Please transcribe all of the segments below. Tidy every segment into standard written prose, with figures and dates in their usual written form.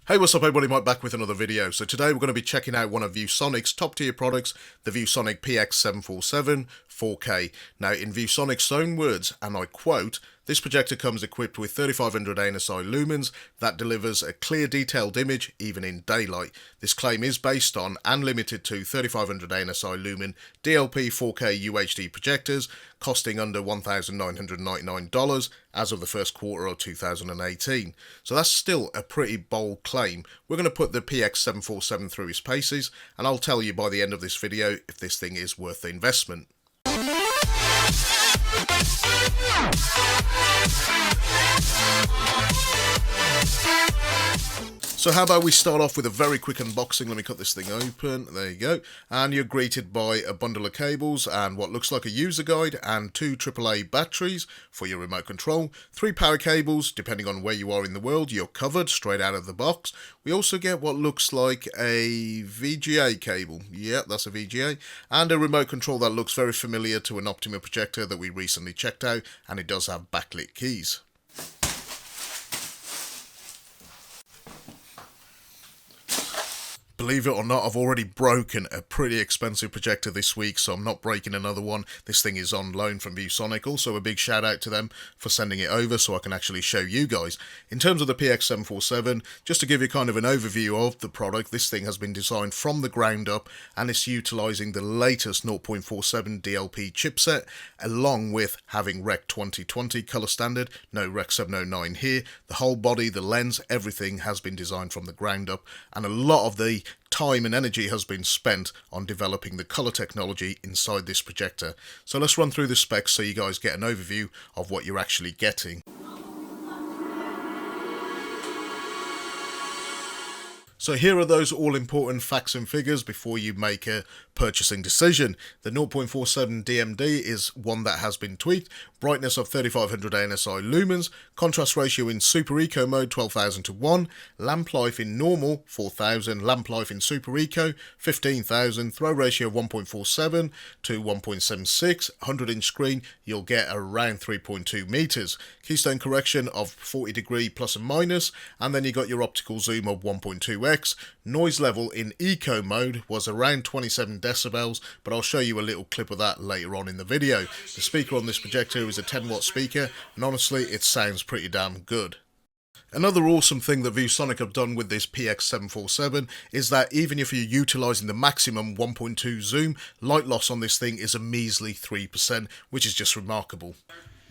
Hey, what's up everybody, Mike back with another video. So today we're going to be checking out one of ViewSonic's top tier products, the ViewSonic PX747-4K. Now in ViewSonic's own words, and I quote, "This projector comes equipped with 3500 ANSI lumens that delivers a clear detailed image even in daylight. This claim is based on and limited to 3500 ANSI lumen DLP 4K UHD projectors costing under $1,999 as of the first quarter of 2018. So that's still a pretty bold claim. We're going to put the PX747 through its paces and I'll tell you by the end of this video if this thing is worth the investment. So how about we start off with a very quick unboxing. Let me cut this thing open. There you go. And you're greeted by a bundle of cables and what looks like a user guide and two AAA batteries for your remote control. 3 power cables, depending on where you are in the world, you're covered straight out of the box. We also get what looks like a VGA cable. Yeah, that's a VGA. And a remote control that looks very familiar to an Optima projector that we recently checked out, and it does have backlit keys. Believe it or not, I've already broken a pretty expensive projector this week, so I'm not breaking another one. This thing is on loan from ViewSonic. Also, a big shout out to them for sending it over so I can actually show you guys. In terms of the PX747, just to give you kind of an overview of the product, this thing has been designed from the ground up and it's utilizing the latest 0.47 DLP chipset, along with having Rec 2020 color standard, no Rec 709 here. The whole body, the lens, everything has been designed from the ground up, and a lot of the time and energy has been spent on developing the color technology inside this projector. So let's run through the specs so you guys get an overview of what you're actually getting. So here are those all-important facts and figures before you make a purchasing decision. The 0.47 DMD is one that has been tweaked, brightness of 3500 ANSI lumens, contrast ratio in Super Eco mode 12,000 to 1, lamp life in normal 4,000, lamp life in Super Eco 15,000, throw ratio of 1.47 to 1.76, 100-inch screen, you'll get around 3.2 meters, keystone correction of 40 degree plus and minus, and then you got your optical zoom of 1.2x. Noise level in Eco mode was around 27 decibels, but I'll show you a little clip of that later on in the video. The speaker on this projector is a 10-watt speaker, and honestly, it sounds pretty damn good. Another awesome thing that ViewSonic have done with this PX747 is that even if you're utilising the maximum 1.2 zoom, light loss on this thing is a measly 3%, which is just remarkable.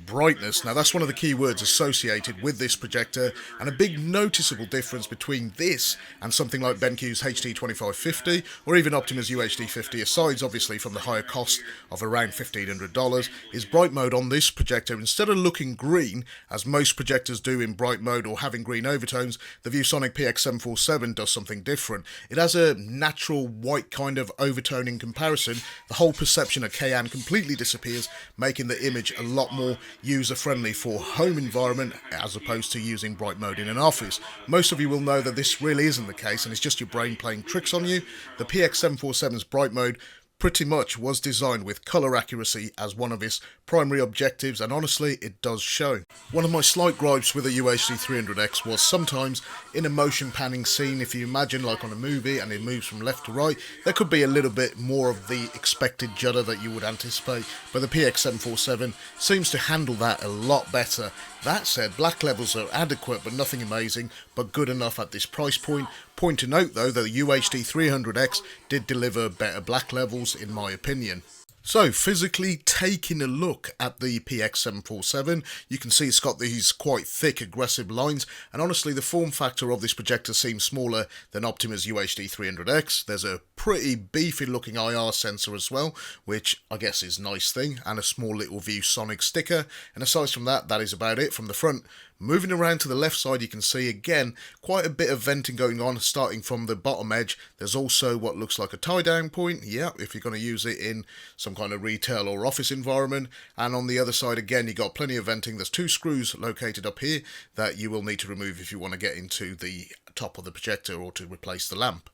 Brightness, now that's one of the key words associated with this projector, and a big noticeable difference between this and something like BenQ's HD2550 or even Optima's UHD50, aside obviously from the higher cost of around $1,500, is bright mode on this projector. Instead of looking green, as most projectors do in bright mode or having green overtones, the ViewSonic PX747 does something different. It has a natural white kind of overtone in comparison. The whole perception of cyan completely disappears, making the image a lot more user-friendly for home environment as opposed to using bright mode in an office. Most of you will know that this really isn't the case and it's just your brain playing tricks on you. The PX747's bright mode pretty much was designed with colour accuracy as one of its primary objectives, and honestly it does show. One of my slight gripes with the UHD 300X was sometimes in a motion panning scene, if you imagine like on a movie and it moves from left to right, there could be a little bit more of the expected judder that you would anticipate, but the PX747 seems to handle that a lot better. That said, black levels are adequate but nothing amazing, but good enough at this price point. Point to note though that the UHD 300X did deliver better black levels in my opinion. So, physically taking a look at the PX747, you can see it's got these quite thick, aggressive lines, and honestly the form factor of this projector seems smaller than Optima's UHD 300X. There's a pretty beefy looking IR sensor as well, which I guess is a nice thing, and a small little ViewSonic sticker, and aside from that, that is about it from the front. Moving around to the left side, you can see again quite a bit of venting going on starting from the bottom edge. There's also what looks like a tie down point, yeah, if you're going to use it in some kind of retail or office environment. And on the other side again, you got plenty of venting. There's 2 screws located up here that you will need to remove if you want to get into the top of the projector or to replace the lamp.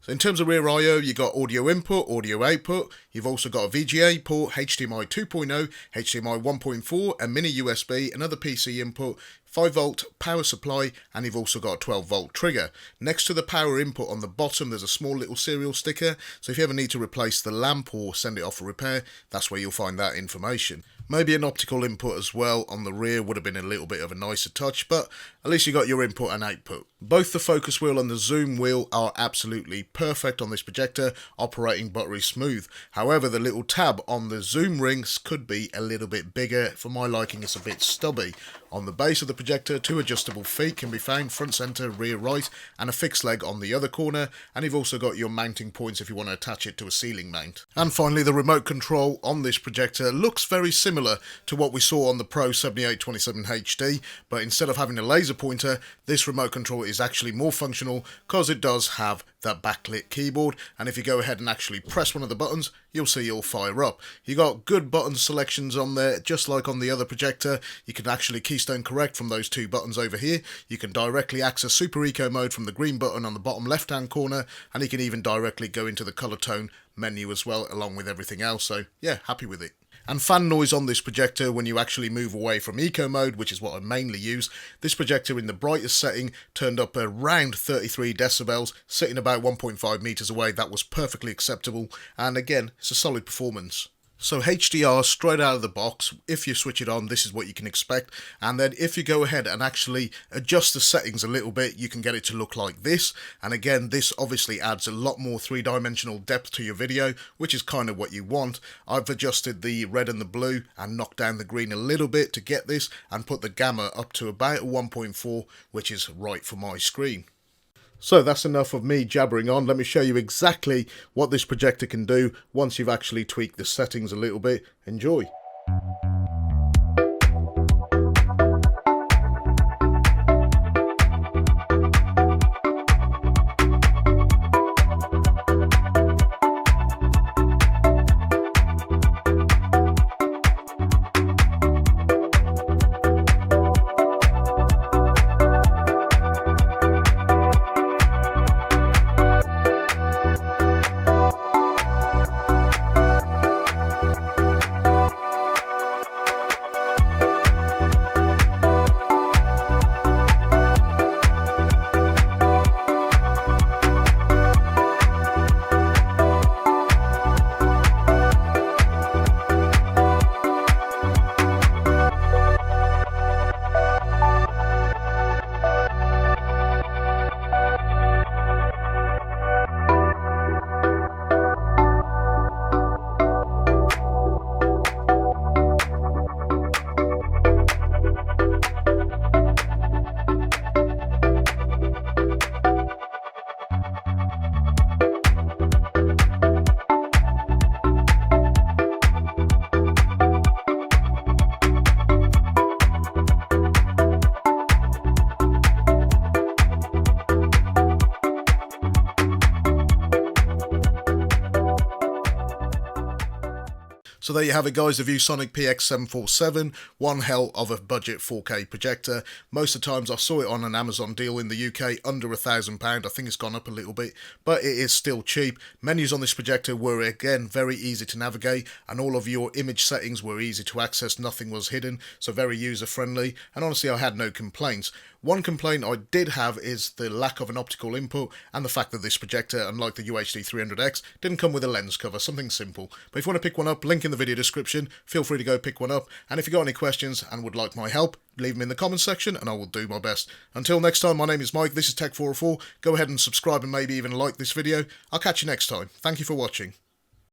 So in terms of rear I/O, you got audio input, audio output, you've also got a VGA port, HDMI 2.0, HDMI 1.4, a mini USB, another PC input, 5V power supply, and you've also got a 12V trigger. Next to the power input on the bottom there's a small little serial sticker, so if you ever need to replace the lamp or send it off for repair, that's where you'll find that information. Maybe an optical input as well on the rear would have been a little bit of a nicer touch, but at least you got your input and output. Both the focus wheel and the zoom wheel are absolutely perfect on this projector, operating buttery smooth. However, the little tab on the zoom rings could be a little bit bigger. For my liking, it's a bit stubby. On the base of the projector, 2 adjustable feet can be found, front center, rear right, and a fixed leg on the other corner, and you've also got your mounting points if you want to attach it to a ceiling mount. And finally, the remote control on this projector looks very similar to what we saw on the Pro 7827 HD, but instead of having a laser pointer, this remote control is actually more functional because it does have that backlit keyboard, and if you go ahead and actually press one of the buttons, you'll see it'll fire up. You got good button selections on there, just like on the other projector. You can actually keystone correct from those 2 buttons over here. You can directly access Super Eco mode from the green button on the bottom left hand corner, and you can even directly go into the color tone menu as well, along with everything else. So yeah, happy with it. And fan noise on this projector when you actually move away from eco mode, which is what I mainly use. This projector in the brightest setting turned up around 33 decibels, sitting about 1.5 meters away. That was perfectly acceptable, and again, it's a solid performance. So HDR straight out of the box, if you switch it on, this is what you can expect. And then if you go ahead and actually adjust the settings a little bit, you can get it to look like this. And again, this obviously adds a lot more 3-dimensional depth to your video, which is kind of what you want. I've adjusted the red and the blue and knocked down the green a little bit to get this, and put the gamma up to about a 1.4, which is right for my screen. So that's enough of me jabbering on. Let me show you exactly what this projector can do once you've actually tweaked the settings a little bit. Enjoy. So there you have it, guys, the ViewSonic PX747, one hell of a budget 4K projector. Most of the times I saw it on an Amazon deal in the UK under £1,000. I think it's gone up a little bit, but it is still cheap. Menus on this projector were again very easy to navigate, and all of your image settings were easy to access. Nothing was hidden, so very user friendly, and honestly I had no complaints. One complaint I did have is the lack of an optical input, and the fact that this projector, unlike the UHD 300X, didn't come with a lens cover, something simple. But if you want to pick one up, link in the video description, feel free to go pick one up, and if you've got any questions and would like my help, leave them in the comments section and I will do my best. Until next time, my name is Mike, this is Tech404, go ahead and subscribe and maybe even like this video. I'll catch you next time. Thank you for watching.